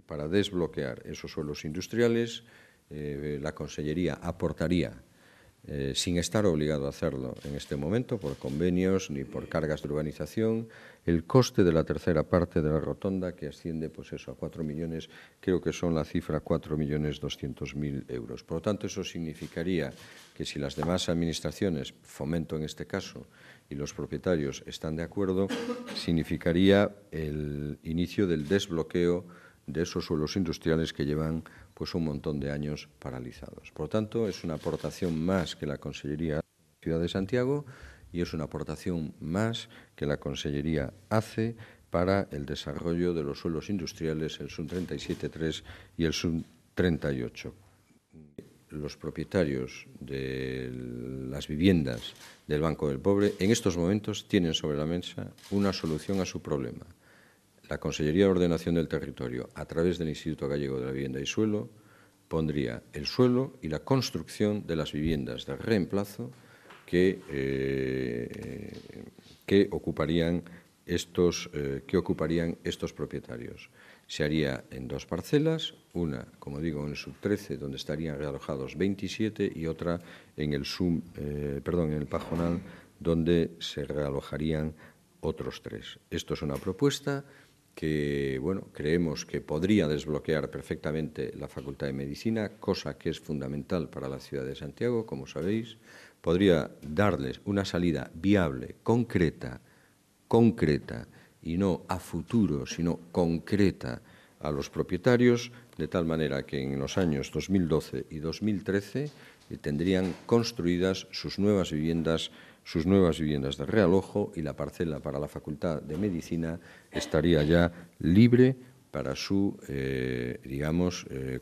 para desbloquear esos suelos industriales, la Consellería aportaría, sin estar obligado a hacerlo en este momento por convenios ni por cargas de urbanización, el coste de la tercera parte de la rotonda, que asciende pues eso, a 4 millones, creo que son la cifra 4.200.000 euros. Por lo tanto, eso significaría que si las demás administraciones, Fomento en este caso, y los propietarios están de acuerdo, significaría el inicio del desbloqueo de esos suelos industriales que llevan pues un montón de años paralizados. Por lo tanto, es una aportación más que la Consellería hace a la Ciudad de Santiago y es una aportación más que la Consellería hace para el desarrollo de los suelos industriales, el SUN 37.3 y el SUN 38. Los propietarios de las viviendas del Banco del Pobre en estos momentos tienen sobre la mesa una solución a su problema. La Consellería de Ordenación del Territorio, a través del Instituto Gallego de la Vivienda y Suelo, pondría el suelo y la construcción de las viviendas de reemplazo que ocuparían estos propietarios. Se haría en dos parcelas, una, como digo, en el sub 13, donde estarían realojados 27, y otra en el Pajonal, donde se realojarían otros 3. Esto es una propuesta que, bueno, creemos que podría desbloquear perfectamente la Facultad de Medicina, cosa que es fundamental para la ciudad de Santiago, como sabéis. Podría darles una salida viable, concreta, y no a futuro, sino concreta a los propietarios, de tal manera que en los años 2012 y 2013 tendrían construidas sus nuevas viviendas de realojo, y la parcela para la Facultad de Medicina estaría ya libre para su,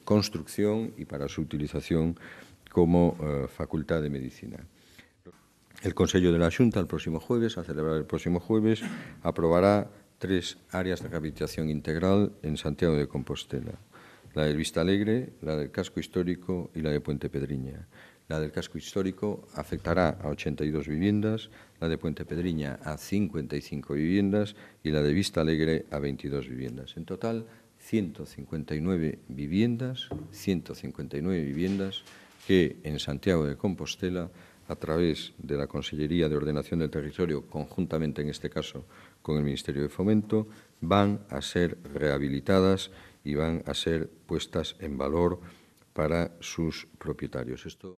construcción y para su utilización como Facultad de Medicina. El Consello de la Xunta, el próximo jueves, a celebrar el próximo jueves, aprobará 3 áreas de rehabilitación integral en Santiago de Compostela: la del Vistalegre, la del Casco Histórico y la de Puente Pedriña. La del Casco Histórico afectará a 82 viviendas, la de Puente Pedriña a 55 viviendas y la de Vistalegre a 22 viviendas. En total, 159 viviendas que en Santiago de Compostela, a través de la Consellería de Ordenación del Territorio, conjuntamente en este caso con el Ministerio de Fomento, van a ser rehabilitadas y van a ser puestas en valor para sus propietarios.